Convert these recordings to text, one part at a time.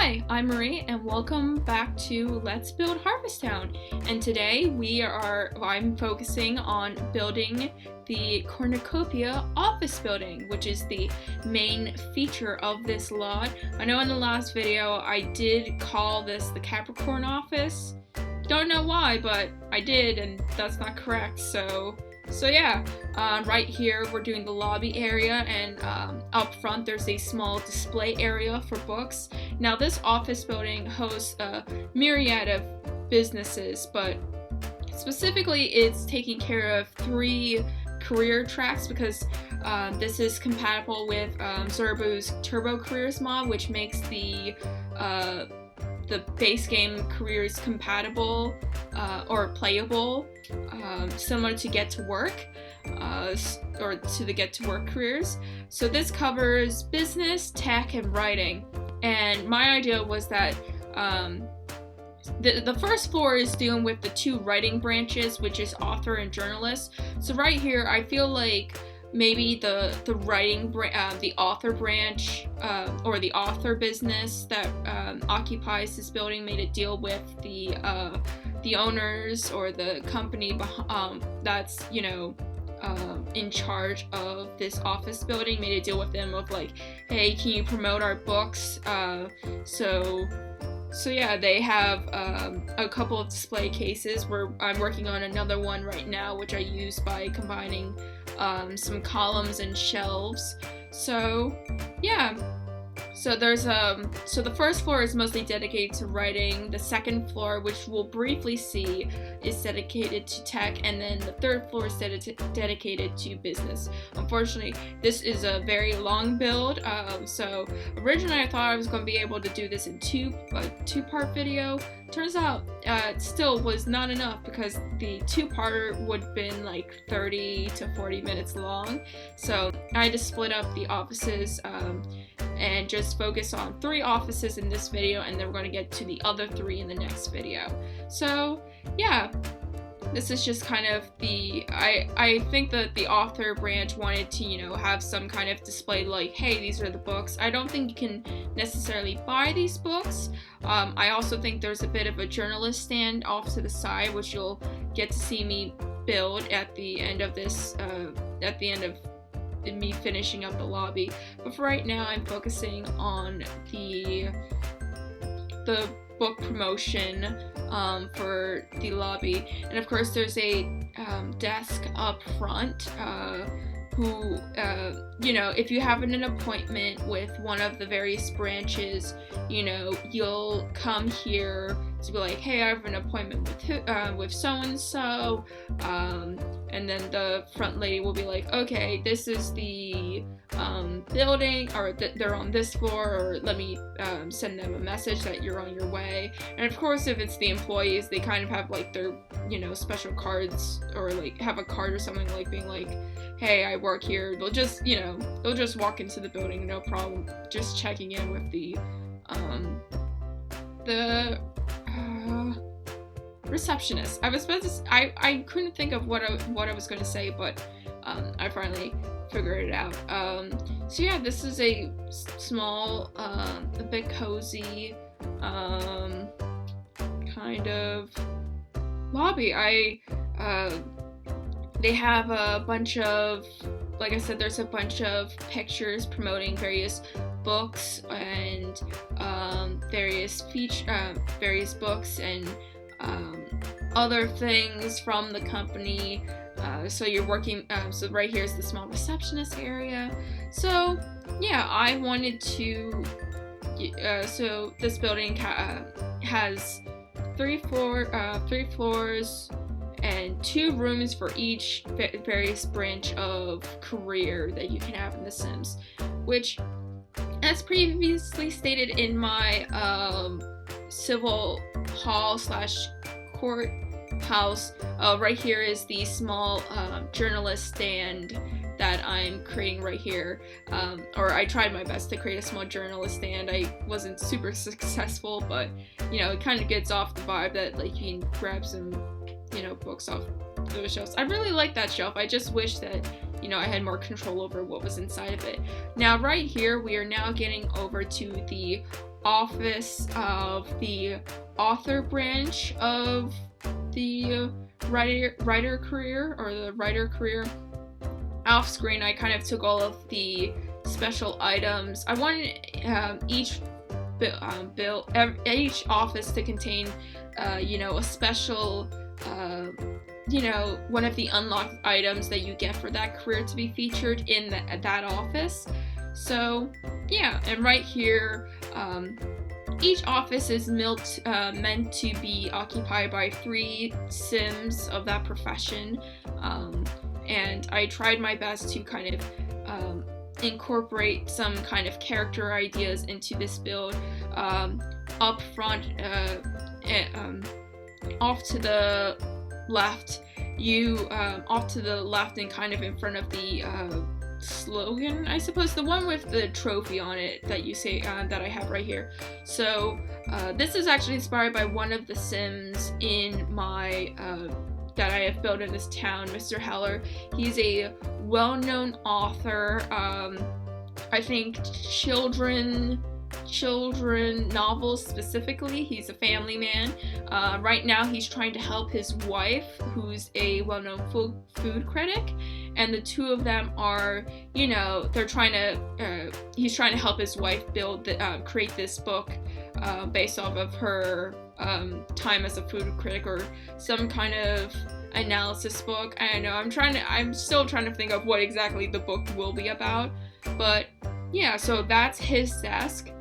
Hi, I'm Marie and welcome back to Let's Build Harvestowne. And today I'm focusing on building the Cornucopia office building, which is the main feature of this lot. I know in the last video I did call this the Capricorn office. Don't know why, but I did, and that's not correct. So yeah, right here we're doing the lobby area, and up front there's a small display area for books. Now this office building hosts a myriad of businesses, but specifically it's taking care of 3 career tracks because this is compatible with Zerbu's Turbo Careers mod, which makes the base game careers compatible or playable, similar to Get to Work or to the Get to Work careers. So this covers business, tech, and writing. And my idea was that the first floor is dealing with the 2 writing branches, which is author and journalist. So right here, I feel like maybe the author branch or the author business that occupies this building made it deal with the owners or the company that's in charge of this office building, made it deal with them of like, hey, can you promote our books? So yeah, they have a couple of display cases where I'm working on another one right now, which I use by combining some columns and shelves. So yeah, so there's so the first floor is mostly dedicated to writing. The second floor, which we'll briefly see, is dedicated to tech, and then the third floor is dedicated to business. Unfortunately, this is a very long build, so originally I thought I was going to be able to do this in a two-part video. Turns out it still was not enough because the 2-parter would have been like 30 to 40 minutes long. So I had to split up the offices and just focus on 3 offices in this video, and then we're going to get to the other 3 in the next video. So yeah, this is just kind of I think that the author branch wanted to, have some kind of display like, hey, these are the books. I don't think you can necessarily buy these books. I also think there's a bit of a journalist stand off to the side, which you'll get to see me build at the end of this, at the end of me finishing up the lobby. But for right now, I'm focusing on the book promotion for the lobby. And of course there's a desk up front who if you have an appointment with one of the various branches, you'll come here to be like, hey, I have an appointment with so-and-so, and then the front lady will be like, okay, this is the building, or they're on this floor, or let me send them a message that you're on your way. And of course, if it's the employees, they kind of have like their special cards, or like have a card or something, like being like, hey, I work here. They'll just they'll just walk into the building, no problem, just checking in with the receptionist. I couldn't think of what I was going to say, but I finally figured it out. So yeah, this is a small, a bit cozy kind of lobby. They have a bunch of, like I said, there's a bunch of pictures promoting various books and various books and other things from the company. So you're working, so right here is the small receptionist area. So yeah, I wanted to, so this building has 3 floors and 2 rooms for each various branch of career that you can have in The Sims, which, as previously stated in my civil hall / court house, right here is the small journalist stand that I'm creating right here, or I tried my best to create a small journalist stand. I wasn't super successful, but it kind of gets off the vibe that like you can grab some books off those shelves. I really like that shelf. I just wish that I had more control over what was inside of it. Now right here we are now getting over to the office of the author branch of the writer career, or the writer career. Off screen, I kind of took all of the special items. I wanted each office to contain, a special, one of the unlocked items that you get for that career to be featured in that office. So yeah, and right here, each office is meant to be occupied by 3 Sims of that profession, and I tried my best to kind of incorporate some kind of character ideas into this build. Up front, off to the left, and kind of in front of the slogan, I suppose, the one with the trophy on it that you say that I have right here. So this is actually inspired by one of the Sims in my that I have built in this town, Mr. Heller. He's a well-known author. I think children novels specifically. He's a family man. Right now he's trying to help his wife, who's a well-known food critic, and the two of them are, he's trying to help his wife create this book based off of her time as a food critic, or some kind of analysis book. I don't know, I'm still trying to think of what exactly the book will be about, but yeah, so that's his desk.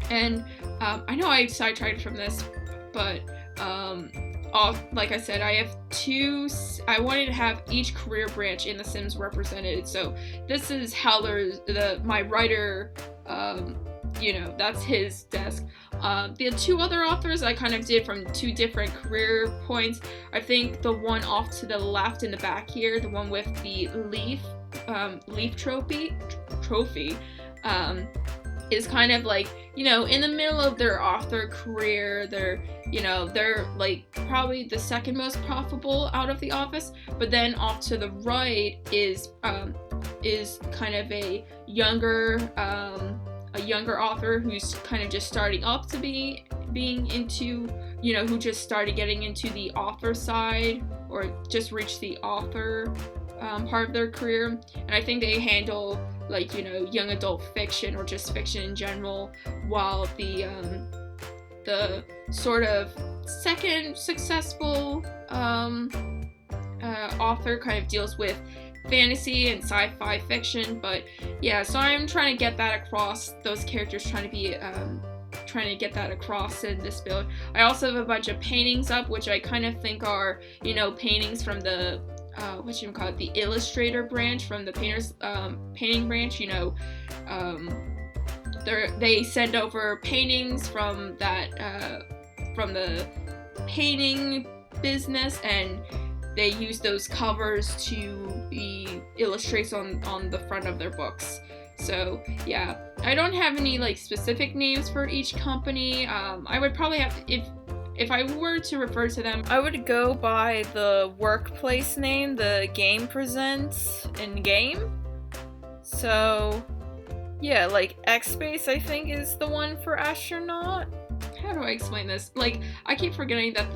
And I know I sidetracked from this, but like I said, I have I wanted to have each career branch in The Sims represented. So this is Heller's, my writer, that's his desk. The 2 other authors I kind of did from 2 different career points. I think the one off to the left in the back here, the one with the leaf trophy, is kind of like, in the middle of their author career. They're like probably the second most profitable out of the office, but then off to the right is kind of a younger author who's kind of just starting up to being into, who just started getting into the author side, or just reached the author part of their career. And I think they handle young adult fiction, or just fiction in general, while the sort of second successful author kind of deals with fantasy and sci-fi fiction. But yeah, so I'm trying to get that across, those characters, trying to get that across in this build. I also have a bunch of paintings up, which I kind of think are, paintings from the the illustrator branch, from the painter's painting branch. They send over paintings from that from the painting business, and they use those covers to be illustrates on the front of their books. So yeah, I don't have any specific names for each company. I would probably have to, if I were to refer to them, I would go by the workplace name, the game presents in game. So yeah, X-Space I think is the one for astronaut. How do I explain this? I keep forgetting that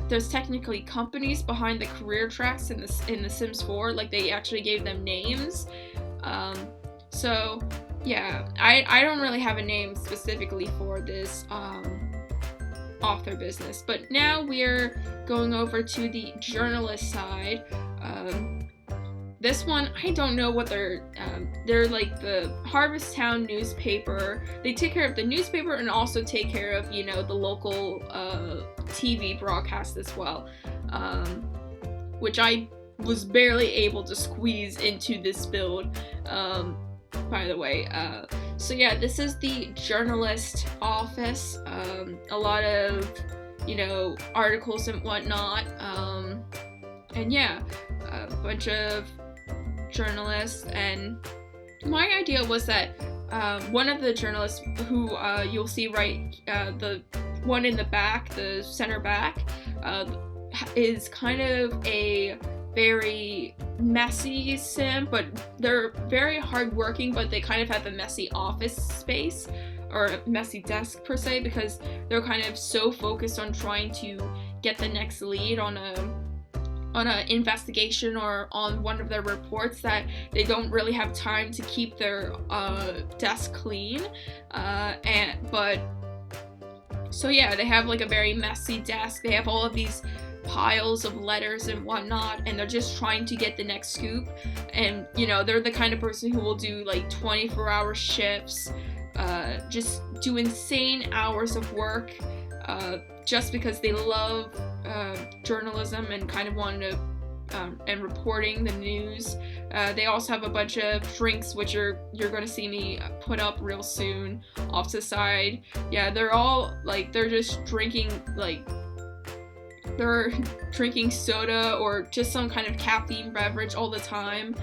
there's technically companies behind the career tracks in The Sims 4. They actually gave them names. So yeah, I don't really have a name specifically for this author business. But now we're going over to the journalist side. This one, I don't know what they're like the Harvestowne newspaper. They take care of the newspaper and also take care of, the local TV broadcast as well, which I was barely able to squeeze into this build, by the way. So yeah, this is the journalist office. A lot of, articles and whatnot. And yeah, a bunch of journalists. And my idea was that one of the journalists who you'll see the one in the back, the center back, is kind of a very messy sim, but they're very hardworking, but they kind of have a messy office space. or a messy desk per se, because they're kind of so focused on trying to get the next lead on an investigation or on one of their reports that they don't really have time to keep their desk clean. So yeah, they have like a very messy desk. They have all of these piles of letters and whatnot, and they're just trying to get the next scoop. And you know, they're the kind of person who will do like 24-hour shifts, just do insane hours of work, just because they love journalism and kind of wanted to and reporting the news. They also have a bunch of drinks, which you're going to see me put up real soon off to the side. Yeah, they're all like, they're just drinking, like, they're drinking soda or just some kind of caffeine beverage all the time.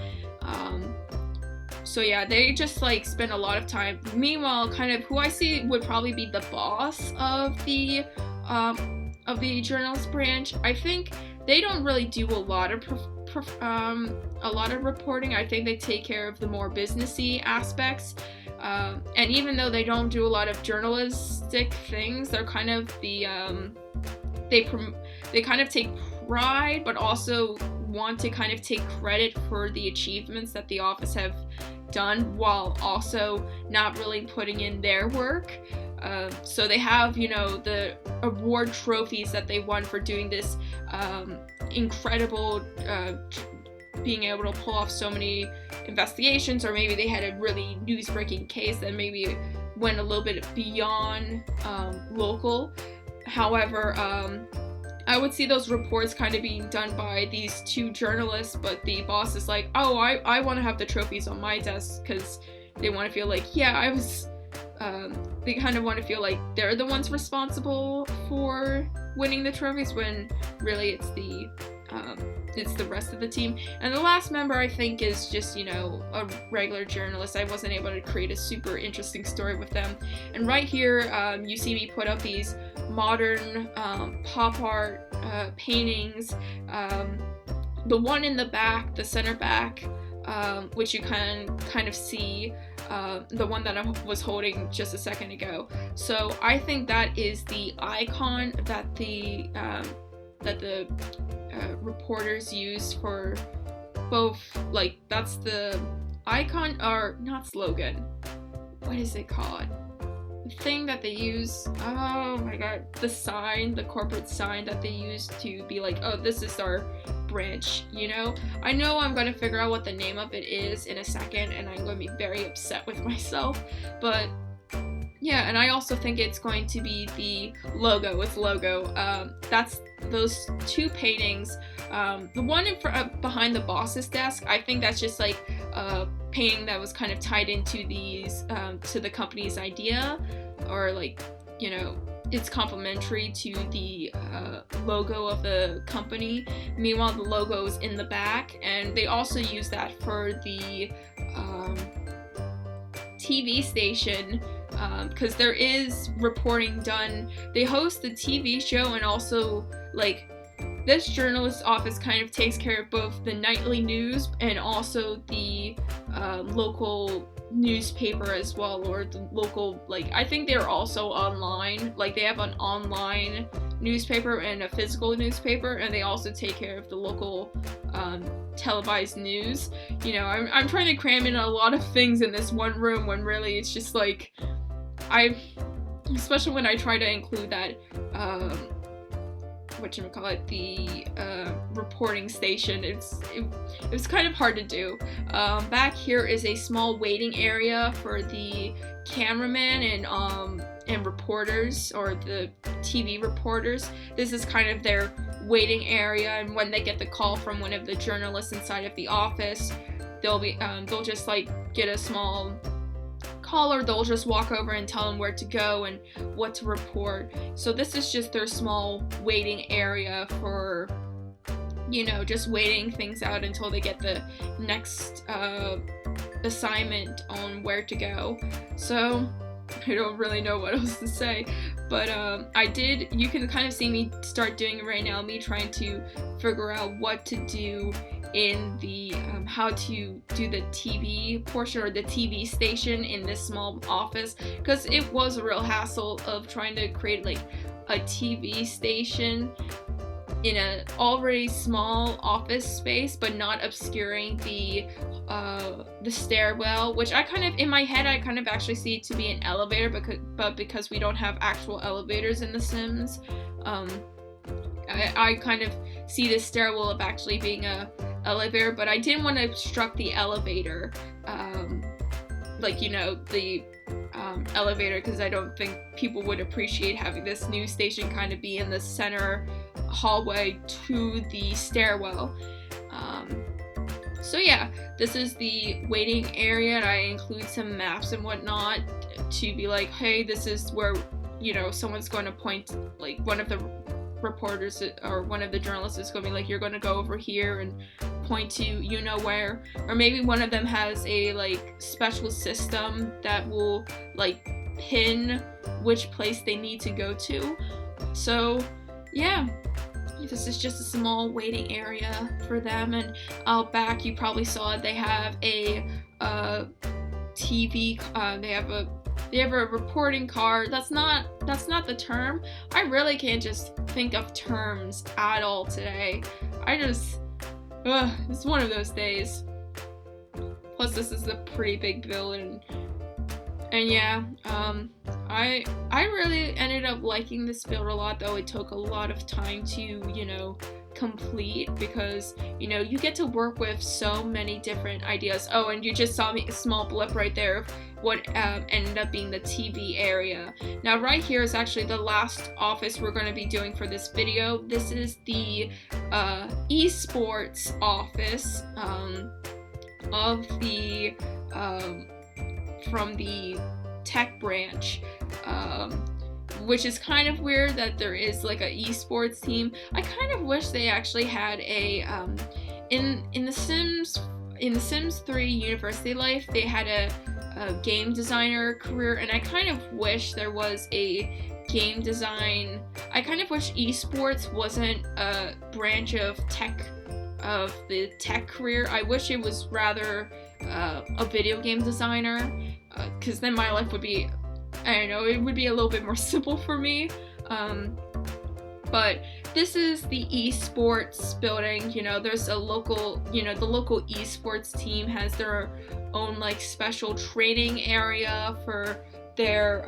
So yeah, they just like spend a lot of time. Meanwhile, kind of who I see would probably be the boss of the journalist branch, I think they don't really do a lot of reporting. I think they take care of the more businessy aspects. And even though they don't do a lot of journalistic things, they're kind of the they kind of take pride, but also want to kind of take credit for the achievements that the office have done, while also not really putting in their work. So they have, you know, the award trophies that they won for doing this incredible, being able to pull off so many investigations, or maybe they had a really news-breaking case that maybe went a little bit beyond local. However, I would see those reports kind of being done by these two journalists, but the boss is like, oh, I want to have the trophies on my desk, because they want to feel like, yeah, I was... they kind of want to feel like they're the ones responsible for winning the trophies, when really it's the rest of the team. And the last member, I think, is just, you know, a regular journalist. I wasn't able to create a super interesting story with them. And right here, you see me put up these modern pop art paintings. The one in the back, the center back, which you can kind of see, the one that I was holding just a second ago. So I think that is the icon that the reporters use for both, like, that's the icon, or not slogan, what is it called? The thing that they use, oh my god, the sign, the corporate sign that they use to be like, oh, this is our branch, you know? I know I'm gonna figure out what the name of it is in a second, and I'm gonna be very upset with myself, but yeah. And I also think it's going to be the logo. Its logo. That's those two paintings. The one behind the boss's desk, I think that's just like a painting that was kind of tied into these to the company's idea, or like, you know, it's complementary to the logo of the company. Meanwhile, the logo is in the back, and they also use that for the TV station, because there is reporting done. They host the TV show, and also, like, this journalist office kind of takes care of both the nightly news and also the local newspaper as well, or the local, like, I think they're also online, like they have an online newspaper and a physical newspaper, and they also take care of the local televised news. You know, I'm trying to cram in a lot of things in this one room, when really it's just like, especially when I try to include that the reporting station, it was kind of hard to do. Back here is a small waiting area for the cameraman and reporters, or the TV reporters. This is kind of their waiting area, and when they get the call from one of the journalists inside of the office, they'll just like get a small call, or they'll just walk over and tell them where to go and what to report. So this is just their small waiting area for, you know, just waiting things out until they get the next assignment on where to go. So I don't really know what else to say, but you can kind of see me start doing it right now, me trying to figure out what to do in the how to do the TV portion or the TV station in this small office, because it was a real hassle of trying to create like a TV station in an already small office space, but not obscuring the stairwell, which I kind of, in my head, I kind of actually see it to be an elevator, because we don't have actual elevators in The Sims, I kind of see the stairwell of actually being a elevator, but I didn't want to obstruct the elevator, like, you know, the elevator, because I don't think people would appreciate having this news station kind of be in the center hallway to the stairwell. So yeah, this is the waiting area, and I include some maps and whatnot to be like, hey, this is where, you know, someone's going to point, like one of the reporters or one of the journalists is going to be like, you're going to go over here and point to you know where, or maybe one of them has a like special system that will like pin which place they need to go to. So yeah, this is just a small waiting area for them. And out back, you probably saw it, they have a TV, they have a reporting car. That's not the term. I really can't just think of terms at all today. It's one of those days. Plus this is a pretty big building. And yeah, I really ended up liking this build a lot, though it took a lot of time to, you know, complete, because, you know, you get to work with so many different ideas. Oh, and you just saw me a small blip right there of what ended up being the TV area. Now right here is actually the last office we're going to be doing for this video. This is the Esports office of the from the tech branch, which is kind of weird that there is like a esports team. I kind of wish they actually had a in the Sims 3 University Life, they had a game designer career, and I kind of wish there was a game design. I kind of wish esports wasn't a branch of the tech career. I wish it was rather a video game designer, because then my life would be, I don't know, it would be a little bit more simple for me. But this is the esports building. You know, there's a local, you know, the local esports team has their own like special training area for their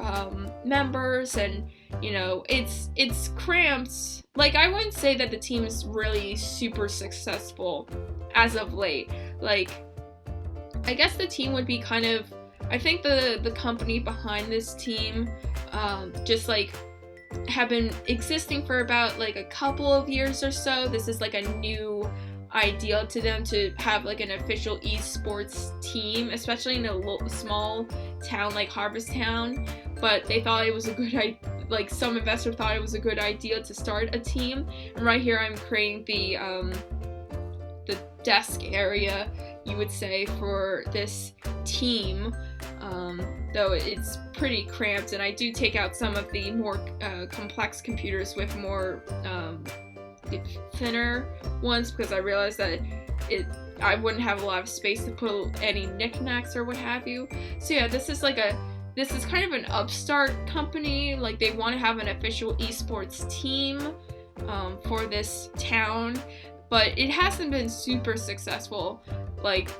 members, and you know, it's cramped. Like, I wouldn't say that the team is really super successful as of late. Like, I guess the team would be kind of, I think the company behind this team just like have been existing for about like a couple of years or so. This is like a new idea to them to have like an official esports team, especially in a small town like Harvestowne. But they thought it was a good idea, like some investor thought it was a good idea to start a team. And right here I'm creating the desk area, you would say, for this team, though it's pretty cramped, and I do take out some of the more complex computers with more thinner ones, because I realized that I wouldn't have a lot of space to put any knickknacks or what have you. So yeah, this is kind of an upstart company. Like, they want to have an official esports team for this town, but it hasn't been super successful. Like,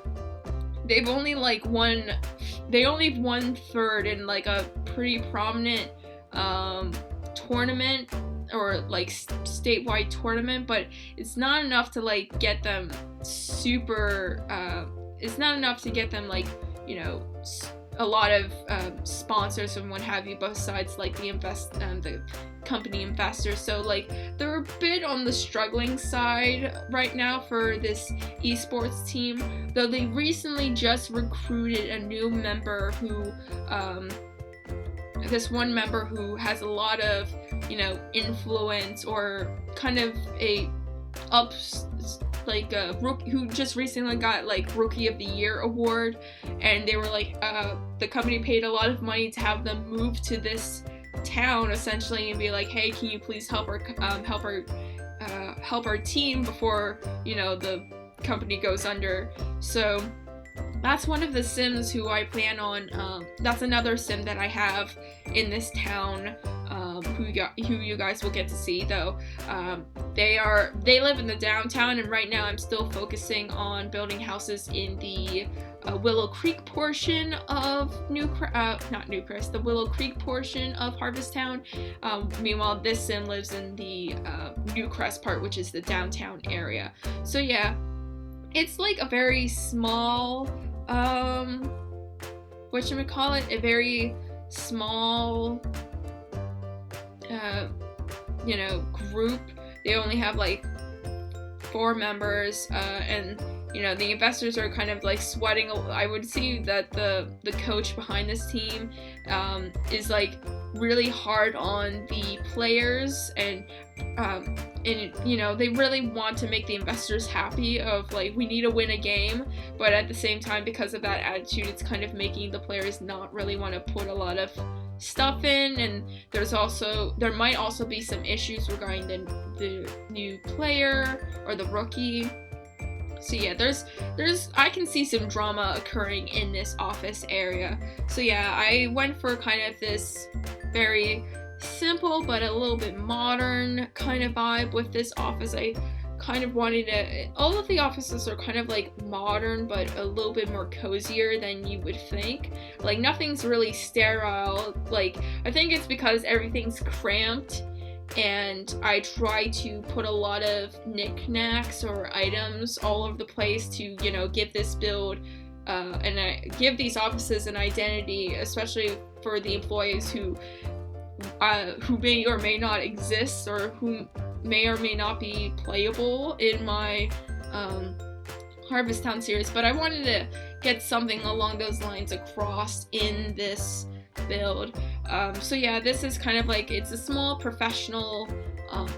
they only won third in like a pretty prominent tournament, or like statewide tournament, but it's not enough to like get them super it's not enough to get them like, you know, a lot of sponsors and what have you, besides like the company investors. So like, they're a bit on the struggling side right now for this esports team, though they recently just recruited a new member who this one member who has a lot of, you know, influence, or kind of who just recently got like Rookie of the Year award, and they were like, the company paid a lot of money to have them move to this town essentially and be like, hey, can you please help our team before, you know, the company goes under. So that's one of the sims who I plan on. That's another sim that I have in this town, who you guys will get to see, though. They live in the downtown, and right now I'm still focusing on building houses in the Willow Creek portion of Newcrest, the Willow Creek portion of Harvestowne. Meanwhile, this sim lives in the Newcrest part, which is the downtown area. So yeah, it's like a very small, a very small, group. They only have like 4 members, and the investors are kind of like sweating. I would see that the coach behind this team is like really hard on the players, and they really want to make the investors happy of like, we need to win a game, but at the same time, because of that attitude, it's kind of making the players not really want to put a lot of stuff in. And there might also be some issues regarding the new player or the rookie. So yeah, I can see some drama occurring in this office area. So yeah, I went for kind of this very simple but a little bit modern kind of vibe with this office. I kind of wanted all of the offices are kind of like modern, but a little bit more cozier than you would think. Like, nothing's really sterile. Like, I think it's because everything's cramped, and I try to put a lot of knickknacks or items all over the place to, give this build and I give these offices an identity, especially for the employees who may or may not exist, or who may or may not be playable in my Harvestowne series. But I wanted to get something along those lines across in this build. So yeah, this is kind of like, it's a small professional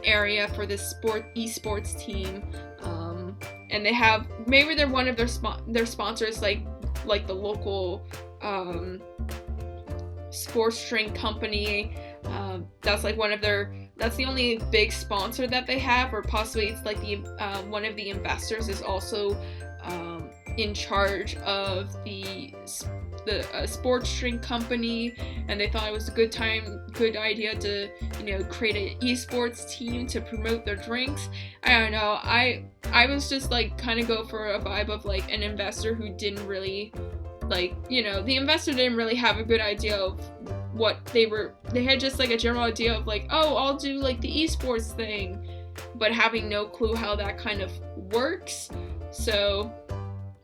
area for this esports team, and they have, maybe they're one of their sponsors, like the local sports drink company. That's like that's the only big sponsor that they have, or possibly it's like the one of the investors is also in charge of the sports drink company, and they thought it was a good idea to create an esports team to promote their drinks. I don't know, I was just like kind of go for a vibe of like an investor who didn't really the investor didn't really have a good idea of what they had just like a general idea of like, oh, I'll do like the esports thing, but having no clue how that kind of works. So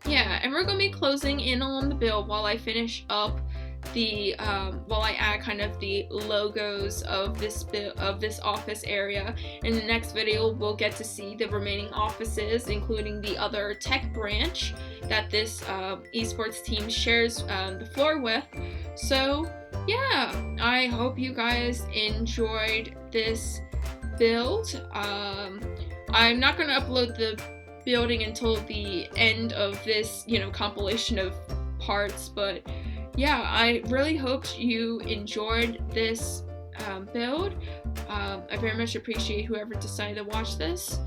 yeah, and we're gonna be closing in on the build while I finish up while I add kind of the logos of this office area. In the next video, we'll get to see the remaining offices, including the other tech branch that this esports team shares the floor with. So yeah, I hope you guys enjoyed this build. I'm not going to upload the building until the end of this, compilation of parts, but yeah, I really hoped you enjoyed this build. I very much appreciate whoever decided to watch this,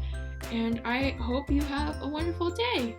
and I hope you have a wonderful day.